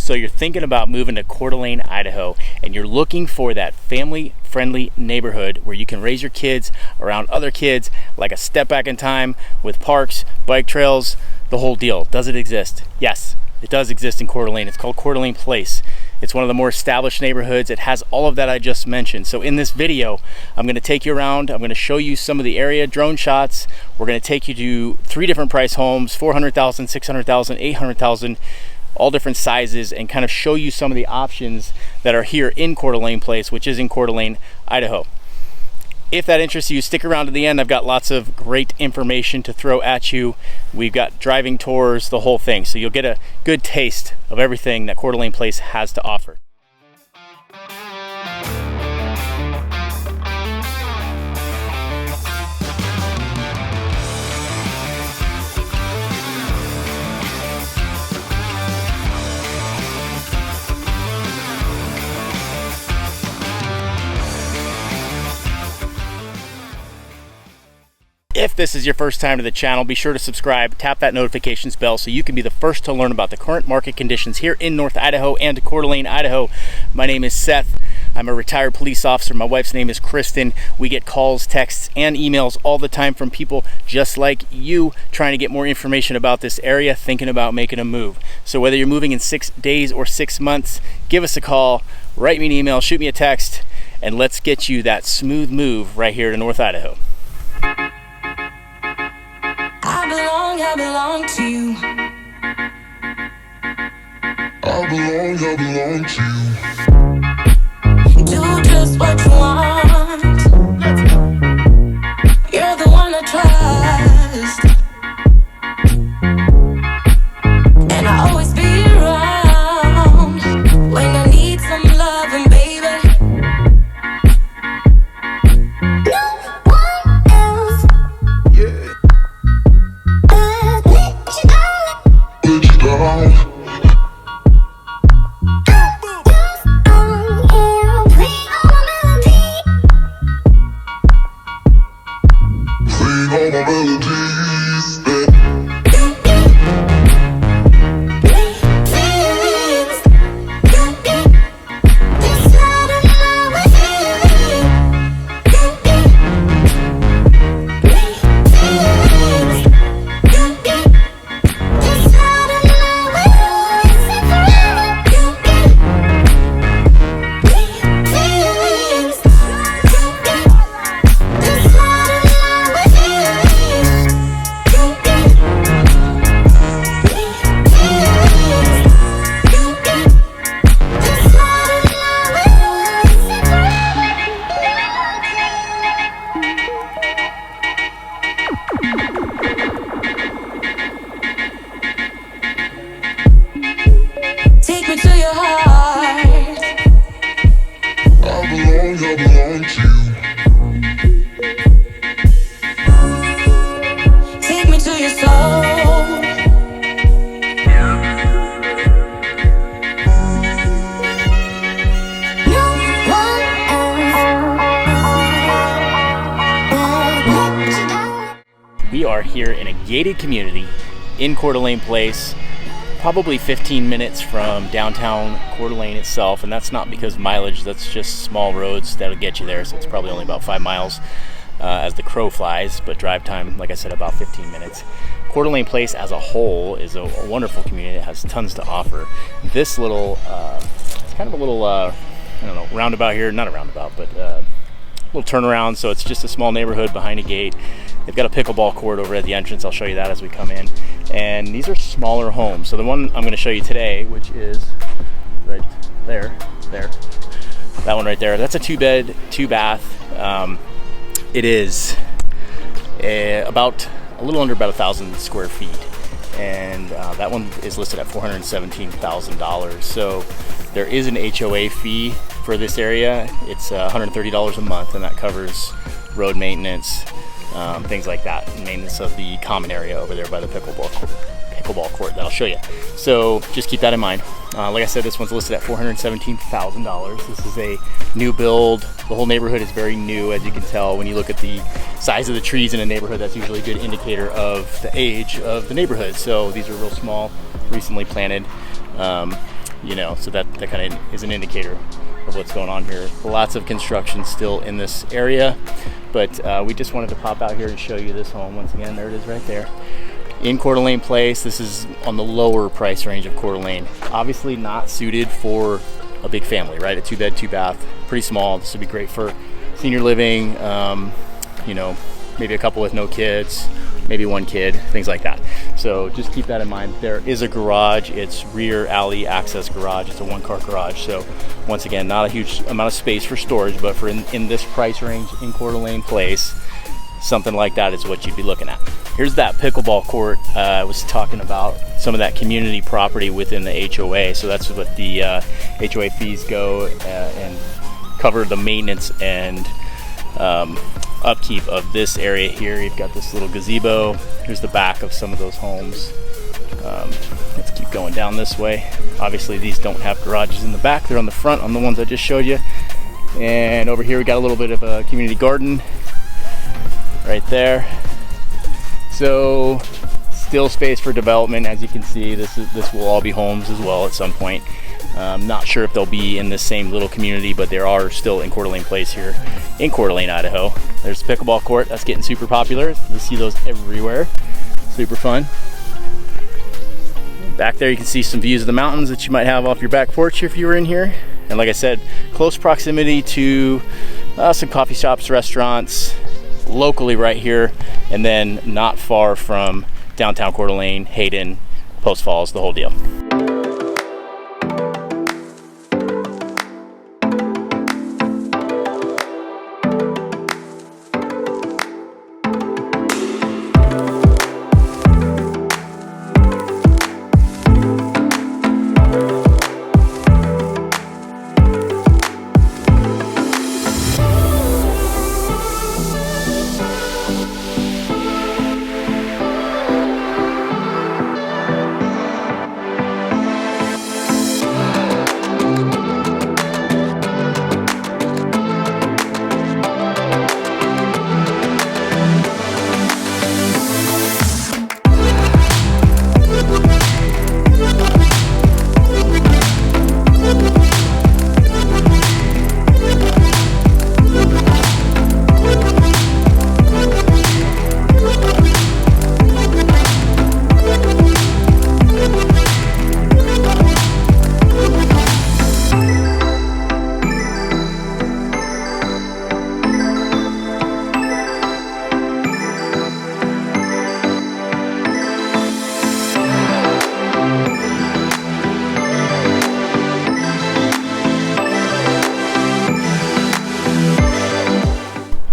So you're thinking about moving to Coeur dalene, Idaho, and you're looking for that family-friendly neighborhood where you can raise your kids around other kids, like a step back in time with parks, bike trails, the whole deal. Does it exist? Yes, it does exist in Coeur dalene. It's called Coeur dalene Place. It's one of the more established neighborhoods. It has all of that I just mentioned. So in this video, I'm going to take you around. I'm going to show you some of the area drone shots. We're going to take you to 3 different price homes, 400,000, 600,000, 800,000, all different sizes, and kind of show you some of the options that are here in Coeur dalene Place, which is in Coeur dalene, Idaho. If that interests you, stick around to the end. I've got lots of great information to throw at you. We've got driving tours, the whole thing. So you'll get a good taste of everything that Coeur dalene Place has to offer. If this is your first time to the channel, be sure to subscribe, tap that notifications bell so you can be the first to learn about the current market conditions here in North Idaho and Coeur dalene, Idaho. My name is Seth. I'm a retired police officer. My wife's name is Kristen. We get calls, texts, and emails all the time from people just like you trying to get more information about this area, thinking about making a move. So whether you're moving in 6 days or 6 months, give us a call, write me an email, shoot me a text, and let's get you that smooth move right here to North Idaho. I belong to you. I belong to you. Do just what you want. You're the one I trust, and I always be around when I need some loving, baby. No one else. Yeah. We are here in a gated community in Coeur dalene Place, probably 15 minutes from downtown Coeur dalene itself, and that's not because of mileage, that's just small roads that'll get you there, so it's probably only about 5 miles as the crow flies, but drive time, like I said, about 15 minutes. Coeur dalene Place as a whole is a wonderful community. It has tons to offer. This little, it's kind of a little, I don't know, roundabout here, not a roundabout, but little turnaround, so it's just a small neighborhood behind a gate. They've got a pickleball court over at the entrance. I'll show you that as we come in. And these are smaller homes. So the one I'm going to show you today, which is right there, that one right there, that's a 2-bed, 2-bath. It is about a little under about 1,000 square feet, and that one is listed at $417,000. So there is an HOA fee for this area. It's $130 a month, and that covers road maintenance, things like that, maintenance of the common area over there by the pickleball court that I'll show you. So just keep that in mind. Like I said, this one's listed at $417,000. This is a new build. The whole neighborhood is very new, as you can tell when you look at the size of the trees in a neighborhood. That's usually a good indicator of the age of the neighborhood. So these are real small, recently planted. so that kind of is an indicator of what's going on here. Lots of construction still in this area, but we just wanted to pop out here and show you this home. Once again, there it is right there in Coeur dalene Place. This is on the lower price range of Coeur dalene. Obviously not suited for a big family, right? A 2-bed, 2-bath, pretty small. This would be great for senior living, maybe a couple with no kids, maybe one kid, things like that. So just keep that in mind. There is a garage. It's rear alley access garage. It's a 1-car garage. So once again, not a huge amount of space for storage, but for in this price range in Coeur dalene Place, something like that is what you'd be looking at. Here's that pickleball court. I was talking about some of that community property within the HOA. So that's what the HOA fees go and cover the maintenance and upkeep of this area here. You've got this little gazebo. Here's the back of some of those homes. Let's keep going down this way. Obviously these don't have garages in the back. They're on the front on the ones I just showed you. And over here we got a little bit of a community garden right there. So still space for development. As you can see, this will all be homes as well at some point. Not sure if they'll be in this same little community, but there are still in Coeur dalene Place here in Coeur dalene, Idaho. There's the pickleball court. That's getting super popular. You see those everywhere. Super fun. Back there you can see some views of the mountains that you might have off your back porch if you were in here. And like I said, close proximity to some coffee shops, restaurants, locally right here, and then not far from downtown Coeur dalene, Hayden, Post Falls, the whole deal.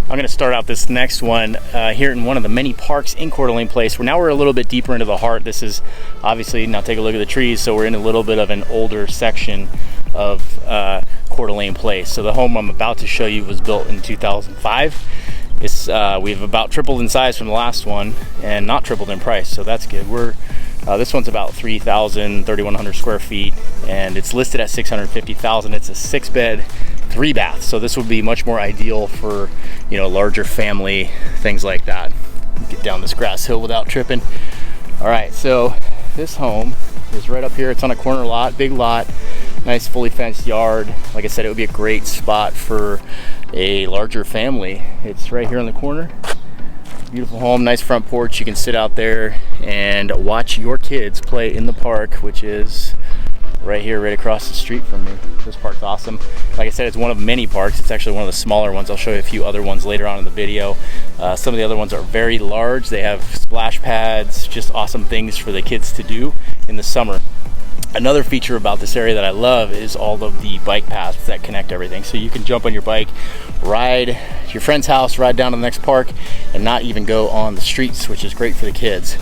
I'm going to start out this next one here in one of the many parks in Coeur dalene Place. Now we're a little bit deeper into the heart. This is obviously, now take a look at the trees, so we're in a little bit of an older section of Coeur dalene Place. So the home I'm about to show you was built in 2005. We've about tripled in size from the last one and not tripled in price, so that's good. This one's about 3,100 square feet, and it's listed at $650,000. It's a 6-bed, 3-bath, so this would be much more ideal for larger family, things like that. Get down this grass hill without tripping. All right, so this home is right up here. It's on a corner lot, big lot, nice fully fenced yard. Like I said, it would be a great spot for a larger family. It's right here on the corner. Beautiful home, nice front porch. You can sit out there and watch your kids play in the park, which is right here, right across the street from me. This park's awesome. Like I said, it's one of many parks. It's actually one of the smaller ones. I'll show you a few other ones later on in the video. Some of the other ones are very large. They have splash pads, just awesome things for the kids to do in the summer. Another feature about this area that I love is all of the bike paths that connect everything. So you can jump on your bike, ride to your friend's house, ride down to the next park, and not even go on the streets, which is great for the kids.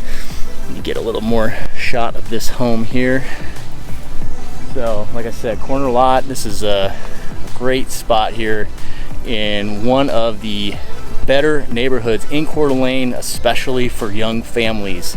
You get a little more shot of this home here. So like I said, corner lot. This is a great spot here in one of the better neighborhoods in Coeur dalene, especially for young families.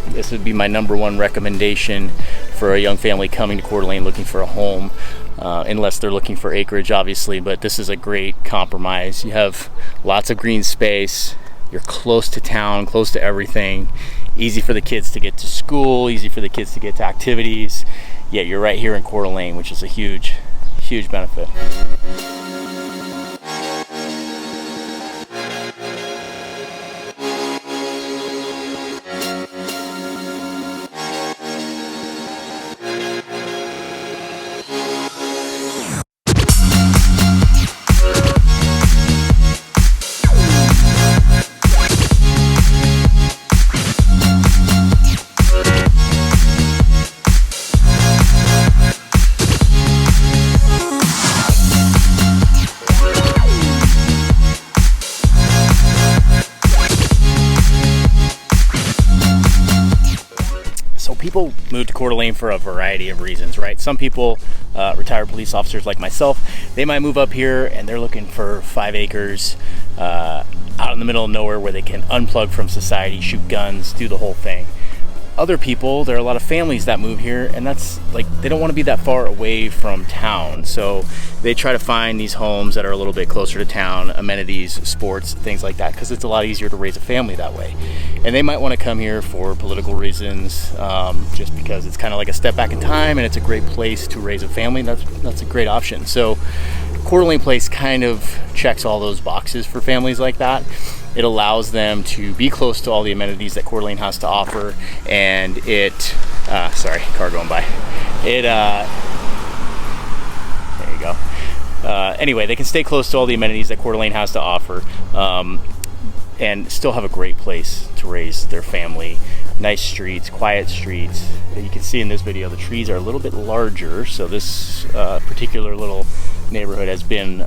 This would be my #1 recommendation for a young family coming to Coeur dalene looking for a home, unless they're looking for acreage, obviously, but this is a great compromise. You have lots of green space, you're close to town, close to everything, easy for the kids to get to school, easy for the kids to get to activities. yet you're right here in Coeur d'Alene, which is a huge benefit. People move to Coeur d'Alene for a variety of reasons, right? Some people, retired police officers like myself, they might move up here and they're looking for 5 acres out in the middle of nowhere where they can unplug from society, shoot guns, do the whole thing. Other people, there are a lot of families that move here, and that's like, they don't want to be that far away from town, so they try to find these homes that are a little bit closer to town, amenities, sports, things like that, because it's a lot easier to raise a family that way. And they might want to come here for political reasons, just because it's kind of like a step back in time, and it's a great place to raise a family. That's a great option. So Coeur d'Alene Place kind of checks all those boxes for families like that. It allows them to be close to all the amenities that Coeur d'Alene has to offer, and sorry, car going by. There you go. Anyway, they can stay close to all the amenities that Coeur d'Alene has to offer, and still have a great place to raise their family. Nice streets, quiet streets. You can see in this video the trees are a little bit larger, so this particular little neighborhood has been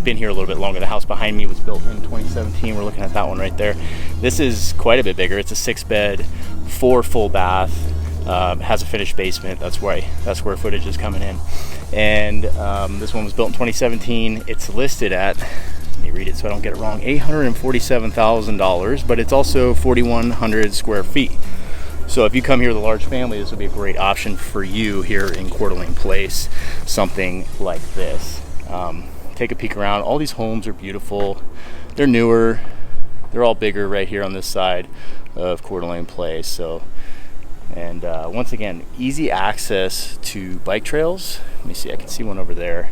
here a little bit longer. The house behind me was built in 2017. We're looking at that one right there. This is quite a bit bigger. It's a 6-bed, 4 full bath, has a finished basement. That's where footage is coming in. And this one was built in 2017. It's listed at, let me read it so I don't get it wrong, $847,000, but it's also 4,100 square feet. So if you come here with a large family, this would be a great option for you here in Coeur d'Alene Place, something like this. Take a peek around. All these homes are beautiful. They're newer. They're all bigger right here on this side of Coeur d'Alene Place. So, and once again, easy access to bike trails. Let me see, I can see one over there.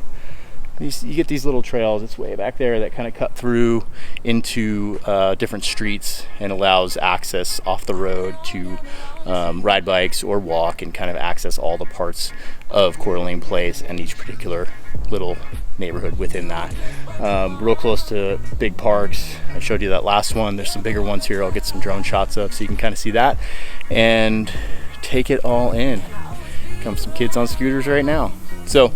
You get these little trails, it's way back there, that kind of cut through into different streets and allows access off the road to ride bikes or walk and kind of access all the parts of Coeur d'Alene Place and each particular little neighborhood within that. Real close to big parks. I showed you that last one. There's some bigger ones here I'll get some drone shots of so you can kind of see that and take it all in. Come some kids on scooters right now. So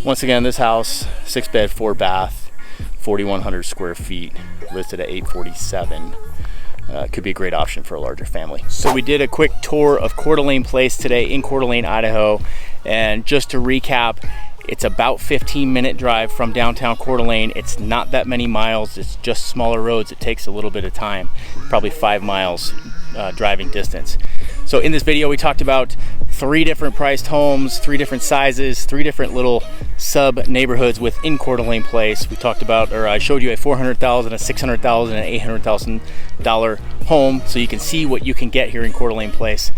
once again, this house, 6-bed, 4-bath, 4,100 square feet, listed at $847. Could be a great option for a larger family. So we did a quick tour of Coeur d'Alene Place today in Coeur d'Alene, Idaho. And just to recap, it's about 15-minute drive from downtown Coeur d'Alene. It's not that many miles. It's just smaller roads. It takes a little bit of time, probably 5 miles driving distance. So in this video, we talked about 3 different priced homes, 3 different sizes, 3 different little sub neighborhoods within Coeur d'Alene Place. We talked about, or I showed you a $400,000, a $600,000, and $800,000 home, so you can see what you can get here in Coeur d'Alene Place.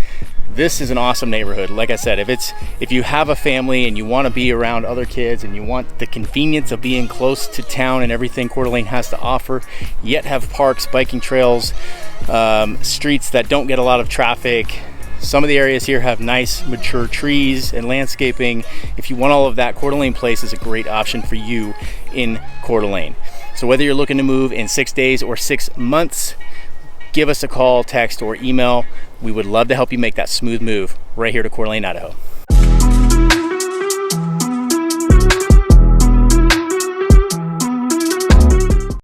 This is an awesome neighborhood. Like I said, if you have a family and you want to be around other kids and you want the convenience of being close to town and everything Coeur d'Alene has to offer, yet have parks, biking trails, streets that don't get a lot of traffic. Some of the areas here have nice mature trees and landscaping. If you want all of that, Coeur d'Alene Place is a great option for you in Coeur d'Alene. So whether you're looking to move in 6 days or 6 months, give us a call, text, or email. We would love to help you make that smooth move right here to Coeur d'Alene, Idaho.